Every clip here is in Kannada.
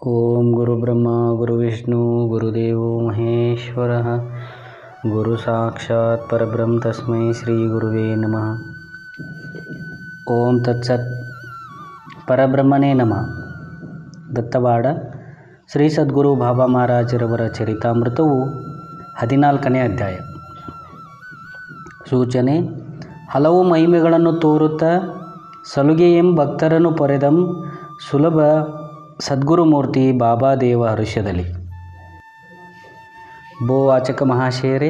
ಓಂ ಗುರುಬ್ರಹ್ಮ ಗುರುವಿಷ್ಣು ಗುರುದೇವೋ ಮಹೇಶ್ವರಃ ಗುರು ಸಾಕ್ಷಾತ್ ಪರಬ್ರಹ್ಮ ತಸ್ಮೈ ಶ್ರೀ ಗುರುವೇ ನಮಃ. ಓಂ ತತ್ಸತ್. ಪರಬ್ರಹ್ಮನೇ ನಮಃ. ದತ್ತವಾಡ ಶ್ರೀ ಸದ್ಗುರು ಬಾಬಾ ಮಹಾರಾಜರವರ ಚರಿತಾಮೃತವು 14ನೇ ಅಧ್ಯಾಯ. ಸೂಚನೆ: ಹಲವು ಮಹಿಮೆಗಳನ್ನು ತೋರುತ್ತಾ ಸಲುಗೆಯೆಂ ಭಕ್ತರನ್ನು ಪೊರೆದಂ ಸುಲಭ ಸದ್ಗುರುಮೂರ್ತಿ ಬಾಬಾದೇವ ಹರುಷದಲ್ಲಿ. ವಾಚಕ ಮಹಾಶಯರೇ,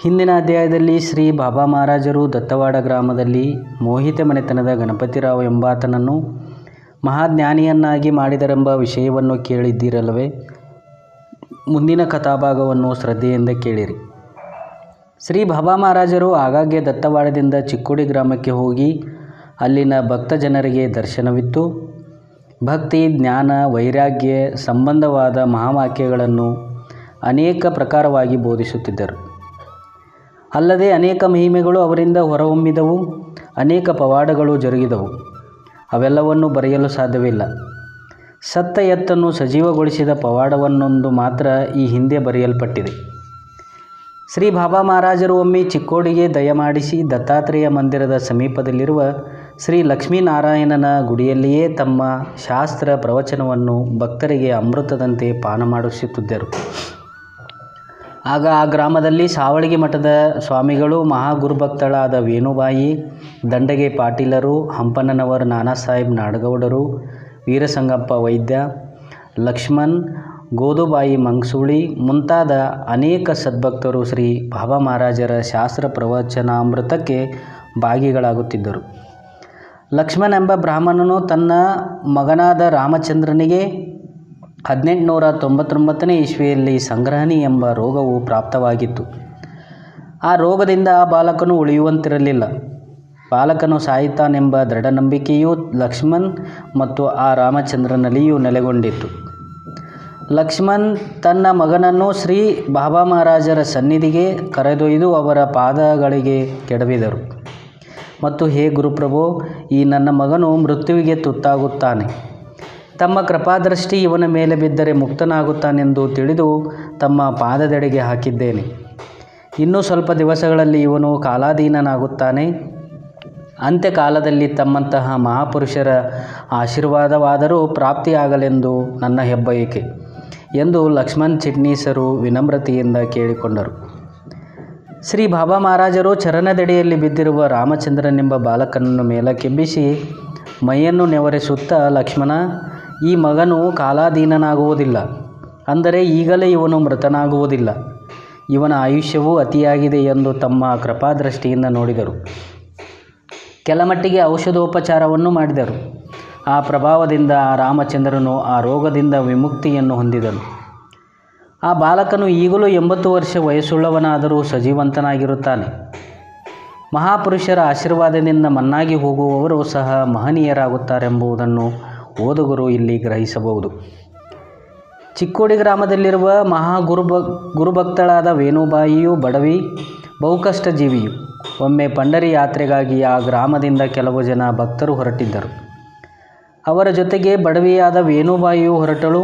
ಹಿಂದಿನ ಅಧ್ಯಾಯದಲ್ಲಿ ಶ್ರೀ ಬಾಬಾ ಮಹಾರಾಜರು ದತ್ತವಾಡ ಗ್ರಾಮದಲ್ಲಿ ಮೋಹಿತ ಮನೆತನದ ಗಣಪತಿರಾವ್ ಎಂಬಾತನನ್ನು ಮಹಾಜ್ಞಾನಿಯನ್ನಾಗಿ ಮಾಡಿದರೆಂಬ ವಿಷಯವನ್ನು ಕೇಳಿದ್ದೀರಲ್ಲವೇ? ಮುಂದಿನ ಕಥಾಭಾಗವನ್ನು ಶ್ರದ್ಧೆಯಿಂದ ಕೇಳಿರಿ. ಶ್ರೀ ಬಾಬಾ ಮಹಾರಾಜರು ಆಗಾಗ್ಗೆ ದತ್ತವಾಡದಿಂದ ಚಿಕ್ಕೋಡಿ ಗ್ರಾಮಕ್ಕೆ ಹೋಗಿ ಅಲ್ಲಿನ ಭಕ್ತ ಜನರಿಗೆ ದರ್ಶನವಿತ್ತು ಭಕ್ತಿ, ಜ್ಞಾನ, ವೈರಾಗ್ಯ ಸಂಬಂಧವಾದ ಮಹಾವಾಕ್ಯಗಳನ್ನು ಅನೇಕ ಪ್ರಕಾರವಾಗಿ ಬೋಧಿಸುತ್ತಿದ್ದರು. ಅಲ್ಲದೆ ಅನೇಕ ಮಹಿಮೆಗಳು ಅವರಿಂದ ಹೊರಹೊಮ್ಮಿದವು, ಅನೇಕ ಪವಾಡಗಳು ಜರುಗಿದವು. ಅವೆಲ್ಲವನ್ನು ಬರೆಯಲು ಸಾಧ್ಯವಿಲ್ಲ. ಸತ್ತ ಎತ್ತನ್ನು ಸಜೀವಗೊಳಿಸಿದ ಪವಾಡವನ್ನೊಂದು ಮಾತ್ರ ಈ ಹಿಂದೆ ಬರೆಯಲ್ಪಟ್ಟಿದೆ. ಶ್ರೀ ಬಾಬಾ ಮಹಾರಾಜರು ಒಮ್ಮೆ ಚಿಕ್ಕೋಡಿಗೆ ದಯಮಾಡಿಸಿ ದತ್ತಾತ್ರೇಯ ಮಂದಿರದ ಸಮೀಪದಲ್ಲಿರುವ ಶ್ರೀ ಲಕ್ಷ್ಮೀನಾರಾಯಣನ ಗುಡಿಯಲ್ಲಿಯೇ ತಮ್ಮ ಶಾಸ್ತ್ರ ಪ್ರವಚನವನ್ನು ಭಕ್ತರಿಗೆ ಅಮೃತದಂತೆ ಪಾನ ಮಾಡಿಸುತ್ತಿದ್ದರು. ಆಗ ಆ ಗ್ರಾಮದಲ್ಲಿ ಸಾವಳಗಿ ಮಠದ ಸ್ವಾಮಿಗಳು, ಮಹಾಗುರುಭಕ್ತಳಾದ ವೇಣುಬಾಯಿ, ದಂಡಗೆ ಪಾಟೀಲರು, ಹಂಪನವರ ನಾನಾಸಾಹೇಬ್ ನಾಡಗೌಡರು, ವೀರಸಂಗಪ್ಪ ವೈದ್ಯ, ಲಕ್ಷ್ಮಣ್, ಗೋದುಬಾಯಿ ಮಂಗಸೂಳಿ ಮುಂತಾದ ಅನೇಕ ಸದ್ಭಕ್ತರು ಶ್ರೀ ಬಾಬಾ ಮಹಾರಾಜರ ಶಾಸ್ತ್ರ ಪ್ರವಚನಾಮೃತಕ್ಕೆ ಭಾಗಿಗಳಾಗುತ್ತಿದ್ದರು. ಲಕ್ಷ್ಮಣ್ ಎಂಬ ಬ್ರಾಹ್ಮಣನು ತನ್ನ ಮಗನಾದ ರಾಮಚಂದ್ರನಿಗೆ 1899ನೇ ಇಸ್ವಿಯಲ್ಲಿ ಸಂಗ್ರಹಣಿ ಎಂಬ ರೋಗವು ಪ್ರಾಪ್ತವಾಗಿತ್ತು. ಆ ರೋಗದಿಂದ ಆ ಬಾಲಕನು ಉಳಿಯುವಂತಿರಲಿಲ್ಲ. ಬಾಲಕನು ಸಾಯುತ್ತಾನೆಂಬ ದೃಢ ನಂಬಿಕೆಯು ಲಕ್ಷ್ಮಣ್ ಮತ್ತು ಆ ರಾಮಚಂದ್ರನಲ್ಲಿಯೂ ನೆಲೆಗೊಂಡಿತ್ತು. ಲಕ್ಷ್ಮಣ್ ತನ್ನ ಮಗನನ್ನು ಶ್ರೀ ಬಾಬಾ ಮಹಾರಾಜರ ಸನ್ನಿಧಿಗೆ ಕರೆದೊಯ್ದು ಅವರ ಪಾದಗಳಿಗೆ ಕೆಡವಿದರು ಮತ್ತು ಹೇ ಗುರುಪ್ರಭೋ, ಈ ನನ್ನ ಮಗನು ಮೃತ್ಯುವಿಗೆ ತುತ್ತಾಗುತ್ತಾನೆ. ತಮ್ಮ ಕೃಪಾದೃಷ್ಟಿ ಇವನ ಮೇಲೆ ಬಿದ್ದರೆ ಮುಕ್ತನಾಗುತ್ತಾನೆಂದು ತಿಳಿದು ತಮ್ಮ ಪಾದದೆಡೆಗೆ ಹಾಕಿದ್ದೇನೆ. ಇನ್ನೂ ಸ್ವಲ್ಪ ದಿವಸಗಳಲ್ಲಿ ಇವನು ಕಾಲಾಧೀನನಾಗುತ್ತಾನೆ. ಅಂತ್ಯಕಾಲದಲ್ಲಿ ತಮ್ಮಂತಹ ಮಹಾಪುರುಷರ ಆಶೀರ್ವಾದವಾದರೂ ಪ್ರಾಪ್ತಿಯಾಗಲೆಂದು ನನ್ನ ಹೆಬ್ಬಯಕೆ ಎಂದು ಲಕ್ಷ್ಮಣ್ ಚಿಟ್ನೀಸರು ವಿನಮ್ರತೆಯಿಂದ ಕೇಳಿಕೊಂಡರು. ಶ್ರೀ ಬಾಬಾ ಮಹಾರಾಜರು ಚರಣದಡಿಯಲ್ಲಿ ಬಿದ್ದಿರುವ ರಾಮಚಂದ್ರನೆಂಬ ಬಾಲಕನನ್ನು ಮೇಲಕ್ಕೆಬ್ಬಿಸಿ ಮೈಯನ್ನು ನೆವರಿಸುತ್ತಾ, ಲಕ್ಷ್ಮಣ, ಈ ಮಗನು ಕಾಲಾಧೀನನಾಗುವುದಿಲ್ಲ, ಅಂದರೆ ಈಗಲೇ ಇವನು ಮೃತನಾಗುವುದಿಲ್ಲ. ಇವನ ಆಯುಷ್ಯವೂ ಅತಿಯಾಗಿದೆ ಎಂದು ತಮ್ಮ ಕೃಪಾದೃಷ್ಟಿಯಿಂದ ನೋಡಿದರು. ಕೆಲಮಟ್ಟಿಗೆ ಔಷಧೋಪಚಾರವನ್ನು ಮಾಡಿದರು. ಆ ಪ್ರಭಾವದಿಂದ ಆ ರಾಮಚಂದ್ರನು ಆ ರೋಗದಿಂದ ವಿಮುಕ್ತಿಯನ್ನು ಹೊಂದಿದನು. ಆ ಬಾಲಕನು ಈಗಲೂ 80 ವರ್ಷ ವಯಸ್ಸುಳ್ಳವನಾದರೂ ಸಜೀವಂತನಾಗಿರುತ್ತಾನೆ. ಮಹಾಪುರುಷರ ಆಶೀರ್ವಾದದಿಂದ ಮನ್ನಾಗಿ ಹೋಗುವವರು ಸಹ ಮಹನೀಯರಾಗುತ್ತಾರೆಂಬುದನ್ನು ಓದುಗರು ಇಲ್ಲಿ ಗ್ರಹಿಸಬಹುದು. ಚಿಕ್ಕೋಡಿ ಗ್ರಾಮದಲ್ಲಿರುವ ಗುರುಭಕ್ತಳಾದ ವೇಣುಬಾಯಿಯು ಬಡವಿ, ಬಹುಕಷ್ಟ ಜೀವಿಯು. ಒಮ್ಮೆ ಪಂಡರಿ ಯಾತ್ರೆಗಾಗಿ ಆ ಗ್ರಾಮದಿಂದ ಕೆಲವು ಜನ ಭಕ್ತರು ಹೊರಟಿದ್ದರು. ಅವರ ಜೊತೆಗೆ ಬಡವಿಯಾದ ವೇಣುಬಾಯಿಯು ಹೊರಟಳು.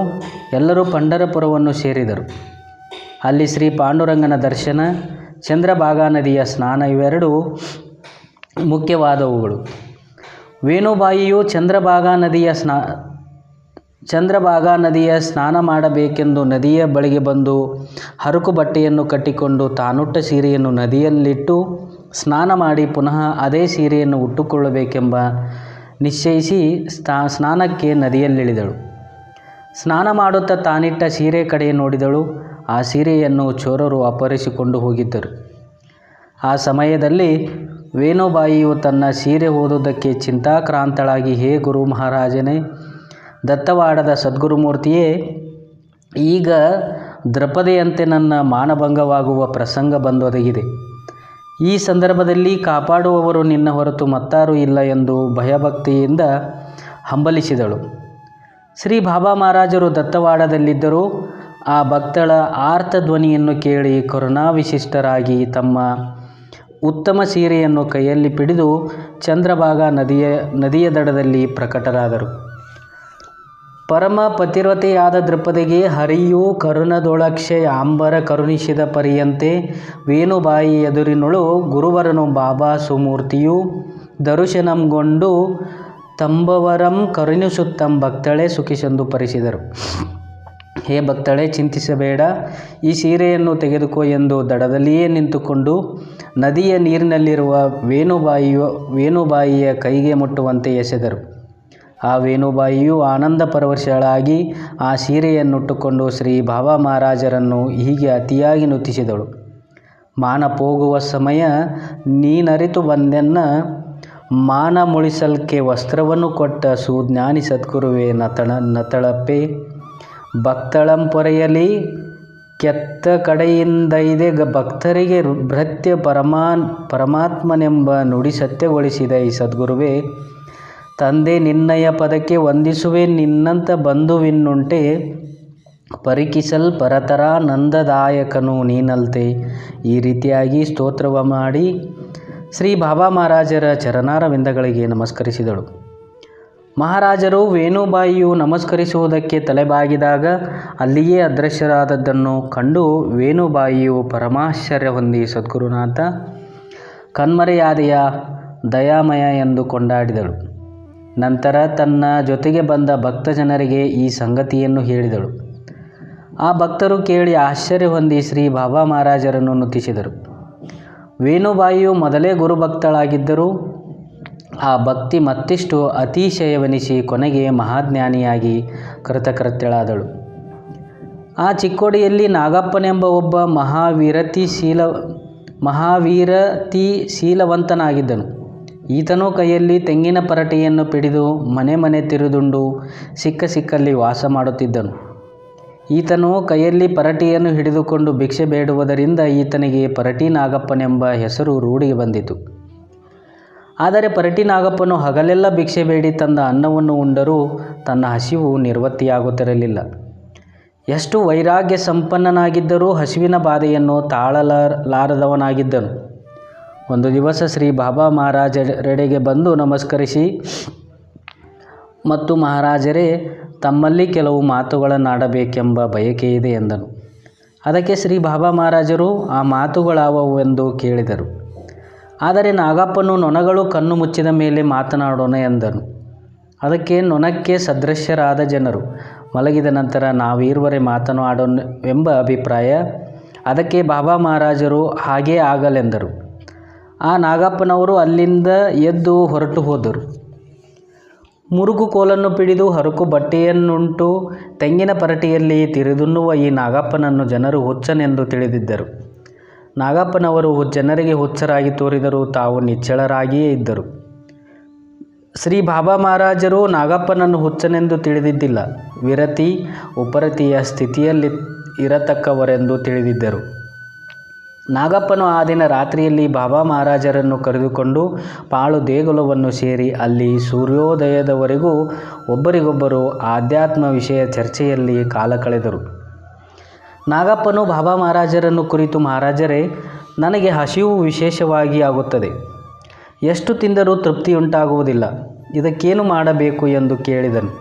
ಎಲ್ಲರೂ ಪಂಢರಪುರವನ್ನು ಸೇರಿದರು. ಅಲ್ಲಿ ಶ್ರೀ ಪಾಂಡುರಂಗನ ದರ್ಶನ, ಚಂದ್ರಭಾಗಾ ನದಿಯ ಸ್ನಾನ ಇವೆರಡೂ ಮುಖ್ಯವಾದವುಗಳು. ವೇಣುಬಾಯಿಯು ಚಂದ್ರಭಾಗಾ ನದಿಯ ಸ್ನಾನ ಮಾಡಬೇಕೆಂದು ನದಿಯ ಬಳಿಗೆ ಬಂದು ಹರಕು ಬಟ್ಟೆಯನ್ನು ಕಟ್ಟಿಕೊಂಡು ತಾನುಟ್ಟ ಸೀರೆಯನ್ನು ನದಿಯಲ್ಲಿಟ್ಟು ಸ್ನಾನ ಮಾಡಿ ಪುನಃ ಅದೇ ಸೀರೆಯನ್ನು ಉಟ್ಟುಕೊಳ್ಳಬೇಕೆಂಬ ನಿಶ್ಚಯಿಸಿ ಸ್ನಾನಕ್ಕೆ ನದಿಯಲ್ಲಿಳಿದಳು. ಸ್ನಾನ ಮಾಡುತ್ತಾ ತಾನಿಟ್ಟ ಸೀರೆ ಕಡೆ ನೋಡಿದಳು. ಆ ಸೀರೆಯನ್ನು ಚೋರರು ಅಪಹರಿಸಿಕೊಂಡು ಹೋಗಿದ್ದರು. ಆ ಸಮಯದಲ್ಲಿ ವೇಣುಬಾಯಿಯು ತನ್ನ ಸೀರೆ ಓದುವುದಕ್ಕೆ ಚಿಂತಾಕ್ರಾಂತಳಾಗಿ, ಹೇ ಗುರು ಮಹಾರಾಜನೇ, ದತ್ತವಾಡದ ಸದ್ಗುರುಮೂರ್ತಿಯೇ, ಈಗ ದ್ರೌಪದಿಯಂತೆ ನನ್ನ ಮಾನಭಂಗವಾಗುವ ಪ್ರಸಂಗ ಬಂದೊದಗಿದೆ. ಈ ಸಂದರ್ಭದಲ್ಲಿ ಕಾಪಾಡುವವರು ನಿನ್ನ ಹೊರತು ಮತ್ತಾರೂ ಇಲ್ಲ ಎಂದು ಭಯಭಕ್ತಿಯಿಂದ ಹಂಬಲಿಸಿದಳು. ಶ್ರೀ ಬಾಬಾ ಮಹಾರಾಜರು ದತ್ತವಾಡದಲ್ಲಿದ್ದರೂ ಆ ಭಕ್ತಳ ಆರ್ತ ಧ್ವನಿಯನ್ನು ಕೇಳಿ ಕರುಣಾವಿಶಿಷ್ಟರಾಗಿ ತಮ್ಮ ಉತ್ತಮ ಸೀರೆಯನ್ನು ಕೈಯಲ್ಲಿ ಪಿಡಿದು ಚಂದ್ರಭಾಗಾ ನದಿಯ ದಡದಲ್ಲಿ ಪ್ರಕಟರಾದರು. ಪರಮ ಪತಿವ್ರತೆಯಾದ ದೃಪದಿಗೆ ಹರಿಯು ಕರುಣದೊಳಕ್ಷೆ ಆಂಬರ ಕರುಣಿಸಿದ ಪರಿಯಂತೆ ವೇಣುಬಾಯಿ ಎದುರಿನೊಳು ಗುರುವರನು ಬಾಬಾ ಸುಮೂರ್ತಿಯು ದರುಶನಂಗೊಂಡು ತಂಬವರಂ ಕರುಣಿಸುತ್ತಂ ಭಕ್ತಳೆ ಸುಖಿಸೆಂದು ಪರಿಸಿದರು. ಹೇ ಭಕ್ತಳೆ, ಚಿಂತಿಸಬೇಡ, ಈ ಸೀರೆಯನ್ನು ತೆಗೆದುಕೋ ಎಂದು ದಡದಲ್ಲಿಯೇ ನಿಂತುಕೊಂಡು ನದಿಯ ನೀರಿನಲ್ಲಿರುವ ವೇಣುಬಾಯಿಯ ಕೈಗೆ ಮುಟ್ಟುವಂತೆ ಎಸೆದರು. ಆ ವೇಣುಬಾಯಿಯು ಆನಂದ ಪರವಶಳಾಗಿ ಆ ಸೀರೆಯನ್ನುಟ್ಟುಕೊಂಡು ಶ್ರೀ ಬಾಬಾ ಮಹಾರಾಜರನ್ನು ಹೀಗೆ ಅತಿಯಾಗಿ ನುತಿಸಿದಳು. ಮಾನ ಹೋಗುವ ಸಮಯ ನೀನರಿತು ಬಂದೆನ್ನ, ಮಾನ ಮುಳಿಸಲ್ಕೆ ವಸ್ತ್ರವನ್ನು ಕೊಟ್ಟ ಸುಜ್ಞಾನಿ ಸದ್ಗುರುವೇ ನತಳಪ್ಪೆ. ಭಕ್ತಳಂ ಪೊರೆಯಲಿ ಕೆತ್ತ ಕಡೆಯಿಂದೈದೆ ಭಕ್ತರಿಗೆ ಭೃತ್ಯ ಪರಮಾತ್ಮನೆಂಬ ನುಡಿ ಸತ್ಯಗೊಳಿಸಿದ ಈ ಸದ್ಗುರುವೇ, ತಂದೆ ನಿನ್ನಯ ಪದಕ್ಕೆ ವಂದಿಸುವೆ, ನಿನ್ನಂಥ ಬಂಧುವಿನ್ನುಂಟೆ ಪರಿಕಿಸಲ್ ಪರತರ ನಂದದಾಯಕನು ನೀನಲ್ತೆ. ಈ ರೀತಿಯಾಗಿ ಸ್ತೋತ್ರವ ಮಾಡಿ ಶ್ರೀ ಬಾಬಾ ಮಹಾರಾಜರ ಚರಣಾರವಿಂದಗಳಿಗೆ ನಮಸ್ಕರಿಸಿದಳು. ಮಹಾರಾಜರು ವೇಣುಬಾಯಿಯು ನಮಸ್ಕರಿಸುವುದಕ್ಕೆ ತಲೆಬಾಗಿದಾಗ ಅಲ್ಲಿಯೇ ಅದೃಶ್ಯರಾದದ್ದನ್ನು ಕಂಡು ವೇಣುಬಾಯಿಯು ಪರಮಾಶ್ಚರ್ಯ ಹೊಂದಿ ಸದ್ಗುರುನಾಥ ಕಣ್ಮರೆಯಾದೆಯ ದಯಾಮಯ ಎಂದು ಕೊಂಡಾಡಿದಳು. ನಂತರ ತನ್ನ ಜೊತೆಗೆ ಬಂದ ಭಕ್ತಜನರಿಗೆ ಈ ಸಂಗತಿಯನ್ನು ಹೇಳಿದಳು. ಆ ಭಕ್ತರು ಕೇಳಿ ಆಶ್ಚರ್ಯ ಹೊಂದಿ ಶ್ರೀ ಬಾಬಾ ಮಹಾರಾಜರನ್ನು ನುತಿಸಿದರು. ವೇಣುಬಾಯಿಯು ಮೊದಲೇ ಗುರುಭಕ್ತಳಾಗಿದ್ದರೂ ಆ ಭಕ್ತಿ ಮತ್ತಿಷ್ಟು ಅತಿಶಯವೆನಿಸಿ ಕೊನೆಗೆ ಮಹಾಜ್ಞಾನಿಯಾಗಿ ಕೃತಕೃತ್ಯಳಾದಳು. ಆ ಚಿಕ್ಕೋಡಿಯಲ್ಲಿ ನಾಗಪ್ಪನೆಂಬ ಒಬ್ಬ ಮಹಾವೀರತಿಶೀಲವಂತನಾಗಿದ್ದನು. ಈತನು ಕೈಯಲ್ಲಿ ತೆಂಗಿನ ಪರಟೆಯನ್ನು ಪಿಡಿದು ಮನೆ ಮನೆ ತಿರುದುಂಡು ಸಿಕ್ಕಲ್ಲಿ ವಾಸ ಮಾಡುತ್ತಿದ್ದನು. ಈತನು ಕೈಯಲ್ಲಿ ಪರಟೆಯನ್ನು ಹಿಡಿದುಕೊಂಡು ಭಿಕ್ಷೆ ಬೇಡುವುದರಿಂದ ಈತನಿಗೆ ಪರಟಿ ನಾಗಪ್ಪನೆಂಬ ಹೆಸರು ರೂಢಿಗೆ ಬಂದಿತು. ಆದರೆ ಪರಟಿ ನಾಗಪ್ಪನು ಹಗಲೆಲ್ಲ ಭಿಕ್ಷೆ ಬೇಡಿ ತಂದ ಅನ್ನವನ್ನು ಉಂಡರೂ ತನ್ನ ಹಸಿವು ನಿರ್ವತ್ತಿಯಾಗುತ್ತಿರಲಿಲ್ಲ. ಎಷ್ಟು ವೈರಾಗ್ಯ ಸಂಪನ್ನನಾಗಿದ್ದರೂ ಹಸಿವಿನ ಬಾಧೆಯನ್ನು ತಾಳಲಾರದವನಾಗಿದ್ದನು. ಒಂದು ದಿವಸ ಶ್ರೀ ಬಾಬಾ ಮಹಾರಾಜರೆಡೆಗೆ ಬಂದು ನಮಸ್ಕರಿಸಿ, ಮತ್ತು ಮಹಾರಾಜರೇ, ತಮ್ಮಲ್ಲಿ ಕೆಲವು ಮಾತುಗಳನ್ನಾಡಬೇಕೆಂಬ ಬಯಕೆಯಿದೆ ಎಂದನು. ಅದಕ್ಕೆ ಶ್ರೀ ಬಾಬಾ ಮಹಾರಾಜರು ಆ ಮಾತುಗಳಾವವೆಂದು ಕೇಳಿದರು. ಆದರೆ ನಾಗಪ್ಪನು ನೊಣಗಳು ಕಣ್ಣು ಮುಚ್ಚಿದ ಮೇಲೆ ಮಾತನಾಡೋಣ ಎಂದನು. ಅದಕ್ಕೆ ನೊಣಕ್ಕೆ ಸದೃಶ್ಯರಾದ ಜನರು ಮಲಗಿದ ನಂತರ ನಾವೀರ್ವರೇ ಮಾತನಾಡೋಣವೆಂಬ ಅಭಿಪ್ರಾಯ. ಅದಕ್ಕೆ ಬಾಬಾ ಮಹಾರಾಜರು ಹಾಗೇ ಆಗಲೆಂದರು. ಆ ನಾಗಪ್ಪನವರು ಅಲ್ಲಿಂದ ಎದ್ದು ಹೊರಟು ಹೋದರು. ಮುರುಗು ಕೋಲನ್ನು ಪಿಡಿದು ಹರಕು ಬಟ್ಟೆಯನ್ನುಂಟು ತೆಂಗಿನ ಪರಟೆಯಲ್ಲಿ ತಿರಿದುಣ್ಣುವ ಈ ನಾಗಪ್ಪನನ್ನು ಜನರು ಹುಚ್ಚನೆಂದು ತಿಳಿದಿದ್ದರು. ನಾಗಪ್ಪನವರು ಜನರಿಗೆ ಹುಚ್ಚರಾಗಿ ತೋರಿದರೂ ತಾವು ನಿಚ್ಚಳರಾಗಿಯೇ ಇದ್ದರು. ಶ್ರೀ ಬಾಬಾ ಮಹಾರಾಜರು ನಾಗಪ್ಪನನ್ನು ಹುಚ್ಚನೆಂದು ತಿಳಿದಿದ್ದಿಲ್ಲ, ವಿರತಿ ಉಪರತಿಯ ಸ್ಥಿತಿಯಲ್ಲಿ ಇರತಕ್ಕವರೆಂದು ತಿಳಿದಿದ್ದರು. ನಾಗಪ್ಪನು ಆ ದಿನ ರಾತ್ರಿಯಲ್ಲಿ ಬಾಬಾ ಮಹಾರಾಜರನ್ನು ಕರೆದುಕೊಂಡು ಪಾಳು ದೇಗುಲವನ್ನು ಸೇರಿ ಅಲ್ಲಿ ಸೂರ್ಯೋದಯದವರೆಗೂ ಒಬ್ಬರಿಗೊಬ್ಬರು ಆಧ್ಯಾತ್ಮ ವಿಷಯ ಚರ್ಚೆಯಲ್ಲಿ ಕಾಲ ಕಳೆದರು. ನಾಗಪ್ಪನು ಬಾಬಾ ಮಹಾರಾಜರನ್ನು ಕುರಿತು, ಮಹಾರಾಜರೇ, ನನಗೆ ಹಸಿವು ವಿಶೇಷವಾಗಿ ಆಗುತ್ತದೆ, ಎಷ್ಟು ತಿಂದರೂ ತೃಪ್ತಿಯುಂಟಾಗುವುದಿಲ್ಲ, ಇದಕ್ಕೇನು ಮಾಡಬೇಕು ಎಂದು ಕೇಳಿದನು.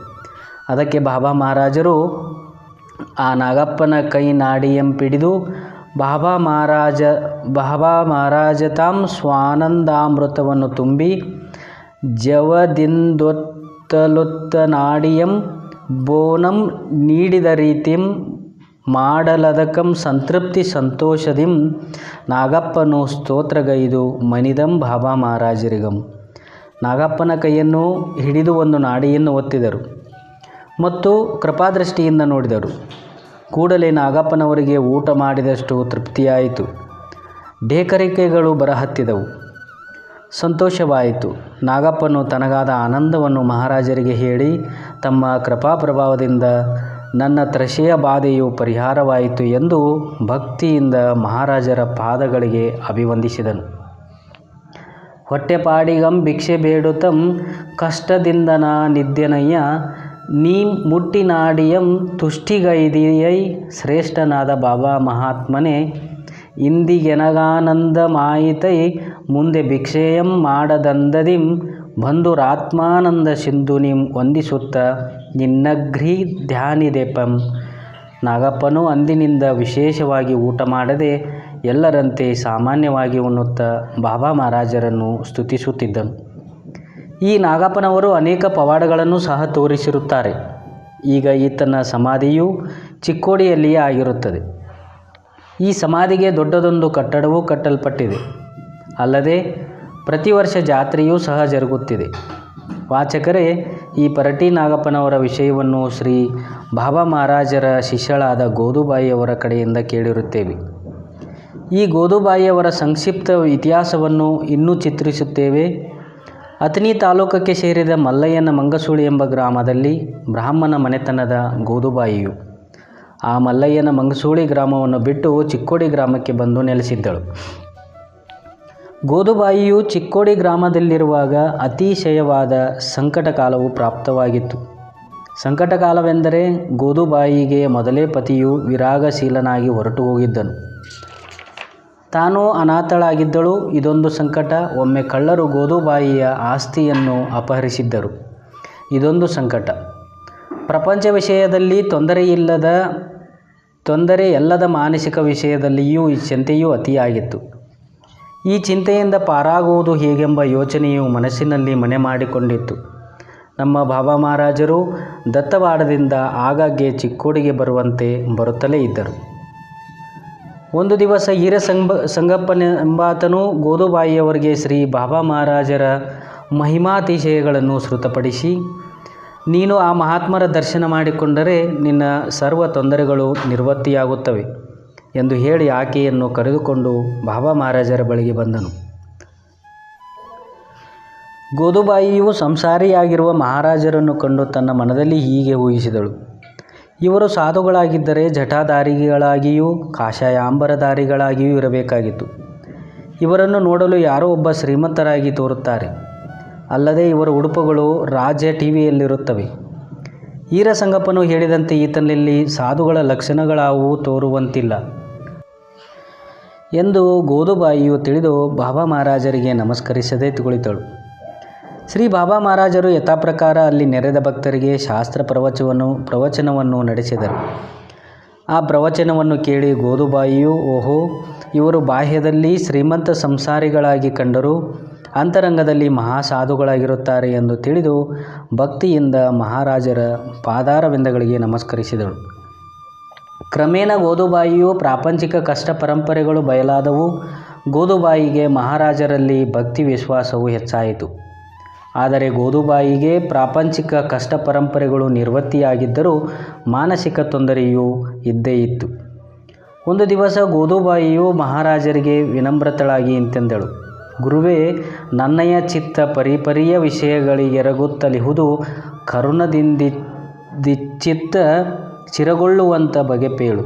ಅದಕ್ಕೆ ಬಾಬಾ ಮಹಾರಾಜರು ಆ ನಾಗಪ್ಪನ ಕೈ ನಾಡಿಯಂಪಿಡಿದು ಬಾಬಾ ಮಹಾರಾಜತಾಂ ಸ್ವಾನಂದಾಮೃತವನ್ನು ತುಂಬಿ ಜವದಿಂದೊತ್ತಲೊತ್ತ ನಾಡಿಯಂ ಬೋನಂ ನೀಡಿದ ರೀತಿಂ ಮಾಡಲದಕಂ ಸಂತೃಪ್ತಿ ಸಂತೋಷದಿಂ ನಾಗಪ್ಪನು ಸ್ತೋತ್ರಗೈದು ಮನಿದಂ ಬಾಬಾ ಮಹಾರಾಜರಿಗಂ. ನಾಗಪ್ಪನ ಕೈಯನ್ನು ಹಿಡಿದು ಒಂದು ನಾಡಿಯನ್ನು ಒತ್ತಿದರು ಮತ್ತು ಕೃಪಾದೃಷ್ಟಿಯಿಂದ ನೋಡಿದರು. ಕೂಡಲೇ ನಾಗಪ್ಪನವರಿಗೆ ಊಟ ಮಾಡಿದಷ್ಟು ತೃಪ್ತಿಯಾಯಿತು. ಡೇಕರಿಕೆಗಳು ಬರಹತ್ತಿದವು. ಸಂತೋಷವಾಯಿತು. ನಾಗಪ್ಪನು ತನಗಾದ ಆನಂದವನ್ನು ಮಹಾರಾಜರಿಗೆ ಹೇಳಿ, ತಮ್ಮ ಕೃಪಾಪ್ರಭಾವದಿಂದ ನನ್ನ ತ್ರಷೆಯ ಬಾಧೆಯು ಪರಿಹಾರವಾಯಿತು ಎಂದು ಭಕ್ತಿಯಿಂದ ಮಹಾರಾಜರ ಪಾದಗಳಿಗೆ ಅಭಿವಂದಿಸಿದನು. ಹೊಟ್ಟೆಪಾಡಿಗಂ ಭಿಕ್ಷೆ ಬೇಡುತ್ತಂ ಕಷ್ಟದಿಂದನ ನಿದ್ಯನಯ್ಯ ನೀ ಮುಟ್ಟಿನಾಡಿಯಂ ತುಷ್ಟಿಗೈದಿಯೈ ಶ್ರೇಷ್ಠನಾದ ಬಾಬಾ ಮಹಾತ್ಮನೇ ಇಂದಿಗೆನಗಾನಂದಮಾಯಿತೈ ಮುಂದೆ ಭಿಕ್ಷೆಯಂ ಮಾಡದಂದದಿಂ ಬಂಧುರಾತ್ಮಾನಂದ ಸಿಂಧುನಿಂ ವಂದಿಸುತ್ತ ನಿನ್ನಘ್ರಿ ಧ್ಯಾನಿದೆಪಂ. ನಾಗಪ್ಪನು ಅಂದಿನಿಂದ ವಿಶೇಷವಾಗಿ ಊಟ ಮಾಡದೆ ಎಲ್ಲರಂತೆ ಸಾಮಾನ್ಯವಾಗಿ ಉಣ್ಣುತ್ತಾ ಬಾಬಾ ಮಹಾರಾಜರನ್ನು ಸ್ತುತಿಸುತ್ತಿದ್ದನು. ಈ ನಾಗಪ್ಪನವರು ಅನೇಕ ಪವಾಡಗಳನ್ನು ಸಹ ತೋರಿಸಿರುತ್ತಾರೆ. ಈಗ ಈತನ ಸಮಾಧಿಯು ಚಿಕ್ಕೋಡಿಯಲ್ಲಿಯೇ ಆಗಿರುತ್ತದೆ. ಈ ಸಮಾಧಿಗೆ ದೊಡ್ಡದೊಂದು ಕಟ್ಟಡವೂ ಕಟ್ಟಲ್ಪಟ್ಟಿದೆ. ಅಲ್ಲದೆ ಪ್ರತಿ ವರ್ಷ ಜಾತ್ರೆಯೂ ಸಹ ಜರುಗುತ್ತಿದೆ. ವಾಚಕರೇ, ಈ ಪರಟಿ ನಾಗಪ್ಪನವರ ವಿಷಯವನ್ನು ಶ್ರೀ ಬಾಬಾ ಮಹಾರಾಜರ ಶಿಷ್ಯಳಾದ ಗೋದುಬಾಯಿಯವರ ಕಡೆಯಿಂದ ಕೇಳಿರುತ್ತೇವೆ. ಈ ಗೋದುಬಾಯಿಯವರ ಸಂಕ್ಷಿಪ್ತ ಇತಿಹಾಸವನ್ನು ಇನ್ನೂ ಚಿತ್ರಿಸುತ್ತೇವೆ. ಅಥಣಿ ತಾಲೂಕಕ್ಕೆ ಸೇರಿದ ಮಲ್ಲಯ್ಯನ ಮಂಗಸೂಳಿ ಎಂಬ ಗ್ರಾಮದಲ್ಲಿ ಬ್ರಾಹ್ಮಣ ಮನೆತನದ ಗೋದುಬಾಯಿಯು ಆ ಮಲ್ಲಯ್ಯನ ಮಂಗಸೂಳಿ ಗ್ರಾಮವನ್ನು ಬಿಟ್ಟು ಚಿಕ್ಕೋಡಿ ಗ್ರಾಮಕ್ಕೆ ಬಂದು ನೆಲೆಸಿದ್ದಳು. ಗೋದುಬಾಯಿಯು ಚಿಕ್ಕೋಡಿ ಗ್ರಾಮದಲ್ಲಿರುವಾಗ ಅತಿಶಯವಾದ ಸಂಕಟ ಕಾಲವು ಪ್ರಾಪ್ತವಾಗಿತ್ತು. ಸಂಕಟ ಕಾಲವೆಂದರೆ ಗೋದುಬಾಯಿಗೆ ಮೊದಲೇ ಪತಿಯು ವಿರಾಗಶೀಲನಾಗಿ ಹೊರಟು ಹೋಗಿದ್ದನು. ತಾನು ಅನಾಥಳಾಗಿದ್ದಳು. ಇದೊಂದು ಸಂಕಟ. ಒಮ್ಮೆ ಕಳ್ಳರು ಗೋದುಬಾಯಿಯ ಆಸ್ತಿಯನ್ನು ಅಪಹರಿಸಿದ್ದರು. ಇದೊಂದು ಸಂಕಟ. ಪ್ರಪಂಚ ವಿಷಯದಲ್ಲಿ ತೊಂದರೆಯಲ್ಲದ ಮಾನಸಿಕ ವಿಷಯದಲ್ಲಿಯೂ ಈ ಚಿಂತೆಯೂ ಅತಿಯಾಗಿತ್ತು. ಈ ಚಿಂತೆಯಿಂದ ಪಾರಾಗುವುದು ಹೇಗೆಂಬ ಯೋಚನೆಯು ಮನಸ್ಸಿನಲ್ಲಿ ಮನೆ ಮಾಡಿಕೊಂಡಿತ್ತು. ನಮ್ಮ ಬಾಬಾ ಮಹಾರಾಜರು ದತ್ತವಾಡದಿಂದ ಆಗಾಗ್ಗೆ ಚಿಕ್ಕೋಡಿಗೆ ಬರುತ್ತಲೇ ಇದ್ದರು. ಒಂದು ದಿವಸ ಸಂಗಪ್ಪನೆಂಬಾತನು ಗೋದುಬಾಯಿಯವರಿಗೆ ಶ್ರೀ ಬಾಬಾ ಮಹಾರಾಜರ ಮಹಿಮಾತಿಶಯಗಳನ್ನು ಶ್ರುತಪಡಿಸಿ, ನೀನು ಆ ಮಹಾತ್ಮರ ದರ್ಶನ ಮಾಡಿಕೊಂಡರೆ ನಿನ್ನ ಸರ್ವ ತೊಂದರೆಗಳು ನಿವೃತ್ತಿಯಾಗುತ್ತವೆ ಎಂದು ಹೇಳಿ ಆಕೆಯನ್ನು ಕರೆದುಕೊಂಡು ಬಾಬಾ ಮಹಾರಾಜರ ಬಳಿಗೆ ಬಂದನು. ಗೋದುಬಾಯಿಯು ಸಂಸಾರಿಯಾಗಿರುವ ಮಹಾರಾಜರನ್ನು ಕಂಡು ತನ್ನ ಮನದಲ್ಲಿ ಹೀಗೆ ಊಹಿಸಿದಳು. ಇವರು ಸಾಧುಗಳಾಗಿದ್ದರೆ ಜಟಾಧಾರಿಗಳಾಗಿಯೂ ಕಾಷಾಯಾಂಬರಧಾರಿಗಳಾಗಿಯೂ ಇರಬೇಕಾಗಿತ್ತು. ಇವರನ್ನು ನೋಡಲು ಯಾರೋ ಒಬ್ಬ ಶ್ರೀಮಂತರಾಗಿ ತೋರುತ್ತಾರೆ. ಅಲ್ಲದೆ ಇವರ ಉಡುಪುಗಳು ರಾಜ್ಯ ಟಿವಿಯಲ್ಲಿರುತ್ತವೆ. ಈರಸಂಗಪ್ಪನು ಹೇಳಿದಂತೆ ಈತನಲ್ಲಿ ಸಾಧುಗಳ ಲಕ್ಷಣಗಳಾವು ತೋರುವಂತಿಲ್ಲ ಎಂದು ಗೋದುಬಾಯಿಯು ತಿಳಿದು ಬಾಬಾ ಮಹಾರಾಜರಿಗೆ ನಮಸ್ಕರಿಸದೆ ಕುಳಿತಳು. ಶ್ರೀ ಬಾಬಾ ಮಹಾರಾಜರು ಯಥಾಪ್ರಕಾರ ಅಲ್ಲಿ ನೆರೆದ ಭಕ್ತರಿಗೆ ಶಾಸ್ತ್ರ ಪ್ರವಚನವನ್ನು ನಡೆಸಿದರು. ಆ ಪ್ರವಚನವನ್ನು ಕೇಳಿ ಗೋದುಬಾಯಿಯು, ಓಹೋ, ಇವರು ಬಾಹ್ಯದಲ್ಲಿ ಶ್ರೀಮಂತ ಸಂಸಾರಿಗಳಾಗಿ ಕಂಡರೂ ಅಂತರಂಗದಲ್ಲಿ ಮಹಾಸಾಧುಗಳಾಗಿರುತ್ತಾರೆ ಎಂದು ತಿಳಿದು ಭಕ್ತಿಯಿಂದ ಮಹಾರಾಜರ ಪಾದಾರವಿಂದಗಳಿಗೆ ನಮಸ್ಕರಿಸಿದಳು. ಕ್ರಮೇಣ ಗೋದುಬಾಯಿಯು ಪ್ರಾಪಂಚಿಕ ಕಷ್ಟ ಪರಂಪರೆಗಳು ಬಯಲಾದವು. ಗೋದುಬಾಯಿಗೆ ಮಹಾರಾಜರಲ್ಲಿ ಭಕ್ತಿ ವಿಶ್ವಾಸವು ಹೆಚ್ಚಾಯಿತು. ಆದರೆ ಗೋದುಬಾಯಿಗೆ ಪ್ರಾಪಂಚಿಕ ಕಷ್ಟ ಪರಂಪರೆಗಳು ನಿವೃತ್ತಿಯಾಗಿದ್ದರೂ ಮಾನಸಿಕ ತೊಂದರೆಯೂ ಇದ್ದೇ ಇತ್ತು. ಒಂದು ದಿವಸ ಗೋದುಬಾಯಿಯು ಮಹಾರಾಜರಿಗೆ ವಿನಮ್ರತಳಾಗಿ ಇಂತೆಂದಳು, ಗುರುವೇ, ನನ್ನಯ ಚಿತ್ತ ಪರಿಪರಿಯ ವಿಷಯಗಳಿಗೆರಗುತ್ತಲಿಹುದು. ಕರುಣದಿಂದಿಚ್ಚಿತ್ತ ಚಿರಗೊಳ್ಳುವಂಥ ಬಗೆಪೇಳು.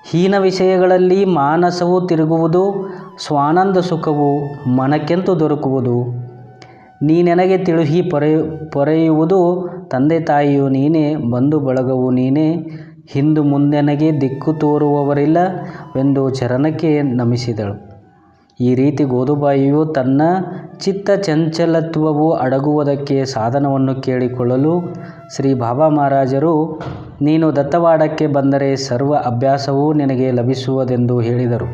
ಹೀನ ವಿಷಯಗಳಲ್ಲಿ ಮಾನಸವು ತಿರುಗುವುದು. ಸ್ವಾನಂದ ಸುಖವು ಮನಕ್ಕೆಂತು ದೊರಕುವುದು. ನೀನೆನಗೆ ತಿಳುಹಿ ಪೊರೆಯುವುದು. ತಂದೆ ತಾಯಿಯು ನೀನೇ, ಬಂಧು ಬಳಗವು ನೀನೇ. ಹಿಂದು ಮುಂದೆನಗೆ ದಿಕ್ಕು ತೋರುವವರಿಲ್ಲವೆಂದು ಚರಣಕ್ಕೆ ನಮಿಸಿದಳು. ಈ ರೀತಿ ಗೋದುಬಾಯಿಯು ತನ್ನ ಚಿತ್ತ ಚಂಚಲತ್ವವು ಅಡಗುವುದಕ್ಕೆ ಸಾಧನವನ್ನು ಕೇಳಿಕೊಳ್ಳಲು ಶ್ರೀ ಬಾಬಾ ಮಹಾರಾಜರು, ನೀನು ದತ್ತವಾಡಕ್ಕೆ ಬಂದರೆ ಸರ್ವ ಅಭ್ಯಾಸವೂ ನಿನಗೆ ಲಭಿಸುವುದೆಂದು ಹೇಳಿದರು.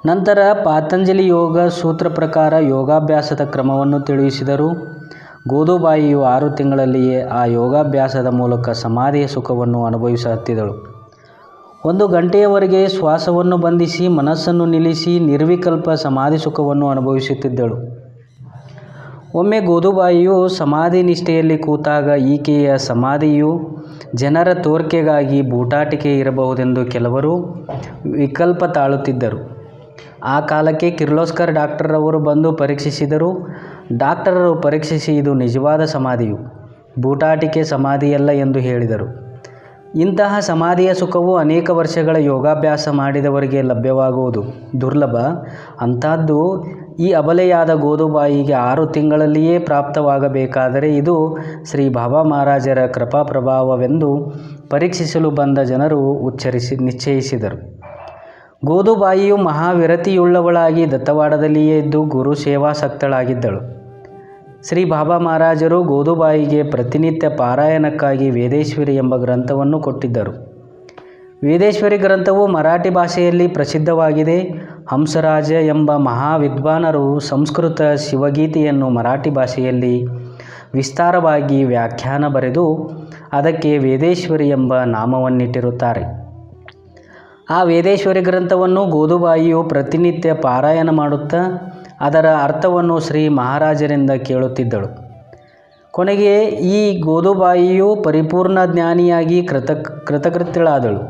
ನಂತರ ಪಾತಂಜಲಿ ಯೋಗ ಸೂತ್ರ ಪ್ರಕಾರ ಯೋಗಾಭ್ಯಾಸದ ಕ್ರಮವನ್ನು ತಿಳಿಸಿದರು. ಗೋದುಬಾಯಿಯು 6 ತಿಂಗಳಲ್ಲಿಯೇ ಆ ಯೋಗಾಭ್ಯಾಸದ ಮೂಲಕ ಸಮಾಧಿಯ ಸುಖವನ್ನು ಅನುಭವಿಸಹತ್ತಿದಳು. 1 ಗಂಟೆಯವರೆಗೆ ಶ್ವಾಸವನ್ನು ಬಂಧಿಸಿ ಮನಸ್ಸನ್ನು ನಿಲ್ಲಿಸಿ ನಿರ್ವಿಕಲ್ಪ ಸಮಾಧಿ ಸುಖವನ್ನು ಅನುಭವಿಸುತ್ತಿದ್ದಳು. ಒಮ್ಮೆ ಗೋದುಬಾಯಿಯು ಸಮಾಧಿ ನಿಷ್ಠೆಯಲ್ಲಿ ಕೂತಾಗ ಈಕೆಯ ಸಮಾಧಿಯು ಜನರ ತೋರ್ಕೆಗಾಗಿ ಬೂಟಾಟಿಕೆ ಇರಬಹುದೆಂದು ಕೆಲವರು ವಿಕಲ್ಪ ತಾಳುತ್ತಿದ್ದರು. ಆ ಕಾಲಕ್ಕೆ ಕಿರ್ಲೋಸ್ಕರ್ ಡಾಕ್ಟರವರು ಬಂದು ಪರೀಕ್ಷಿಸಿದರು. ಡಾಕ್ಟರರು ಪರೀಕ್ಷಿಸಿ ಇದು ನಿಜವಾದ ಸಮಾಧಿಯು, ಬೂಟಾಟಿಕೆ ಸಮಾಧಿಯಲ್ಲ ಎಂದು ಹೇಳಿದರು. ಇಂತಹ ಸಮಾಧಿಯ ಸುಖವು ಅನೇಕ ವರ್ಷಗಳ ಯೋಗಾಭ್ಯಾಸ ಮಾಡಿದವರಿಗೆ ಲಭ್ಯವಾಗುವುದು ದುರ್ಲಭ. ಅಂಥದ್ದು ಈ ಅಬಲೆಯಾದ ಗೋದುಬಾಯಿಗೆ 6 ತಿಂಗಳಲ್ಲಿಯೇ ಪ್ರಾಪ್ತವಾಗಬೇಕಾದರೆ ಇದು ಶ್ರೀ ಬಾಬಾ ಮಹಾರಾಜರ ಕೃಪಾ ಪ್ರಭಾವವೆಂದು ಪರೀಕ್ಷಿಸಲು ಬಂದ ಜನರು ನಿಶ್ಚಯಿಸಿದರು. ಗೋದುಬಾಯಿಯು ಮಹಾವಿರತಿಯುಳ್ಳವಳಾಗಿ ದತ್ತವಾಡದಲ್ಲಿಯೇ ಇದ್ದು ಗುರು ಸೇವಾಸಕ್ತಳಾಗಿದ್ದಳು. ಶ್ರೀ ಬಾಬಾ ಮಹಾರಾಜರು ಗೋದುಬಾಯಿಗೆ ಪ್ರತಿನಿತ್ಯ ಪಾರಾಯಣಕ್ಕಾಗಿ ವೇದೇಶ್ವರಿ ಎಂಬ ಗ್ರಂಥವನ್ನು ಕೊಟ್ಟಿದ್ದರು. ವೇದೇಶ್ವರಿ ಗ್ರಂಥವು ಮರಾಠಿ ಭಾಷೆಯಲ್ಲಿ ಪ್ರಸಿದ್ಧವಾಗಿದೆ. ಹಂಸರಾಜ ಎಂಬ ಮಹಾವಿದ್ವಾನರು ಸಂಸ್ಕೃತ ಶಿವಗೀತೆಯನ್ನು ಮರಾಠಿ ಭಾಷೆಯಲ್ಲಿ ವಿಸ್ತಾರವಾಗಿ ವ್ಯಾಖ್ಯಾನ ಬರೆದು ಅದಕ್ಕೆ ವೇದೇಶ್ವರಿ ಎಂಬ ನಾಮವನ್ನಿಟ್ಟಿರುತ್ತಾರೆ. ಆ ವೇದೇಶ್ವರಿ ಗ್ರಂಥವನ್ನು ಗೋದುಬಾಯಿಯು ಪ್ರತಿನಿತ್ಯ ಪಾರಾಯಣ ಮಾಡುತ್ತಾ ಅದರ ಅರ್ಥವನ್ನು ಶ್ರೀ ಮಹಾರಾಜರಿಂದ ಕೇಳುತ್ತಿದ್ದಳು. ಕೊನೆಗೆ ಈ ಗೋದುಬಾಯಿಯು ಪರಿಪೂರ್ಣ ಜ್ಞಾನಿಯಾಗಿ ಕೃತಕೃತ್ಯಳಾದಳು.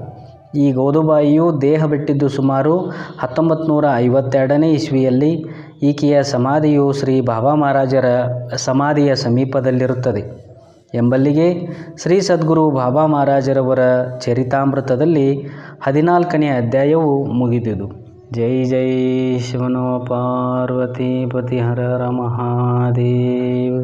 ಈ ಗೋದುಬಾಯಿಯು ದೇಹ ಬಿಟ್ಟಿದ್ದು ಸುಮಾರು 1952ನೇ ಇಸ್ವಿಯಲ್ಲಿ. ಈಕೆಯ ಸಮಾಧಿಯು ಶ್ರೀ ಬಾಬಾ ಮಹಾರಾಜರ ಸಮಾಧಿಯ ಸಮೀಪದಲ್ಲಿರುತ್ತದೆ ಎಂಬಲ್ಲಿಗೆ ಶ್ರೀ ಸದ್ಗುರು ಬಾಬಾ ಮಹಾರಾಜರವರ ಚರಿತಾಮೃತದಲ್ಲಿ 14ನೇ ಅಧ್ಯಾಯವು ಮುಗಿದುದು. ಜೈ ಜೈ ಶಿವನೋ ಪಾರ್ವತಿ ಪತಿ ಹರ ಹರ ಮಹಾದೇವ್.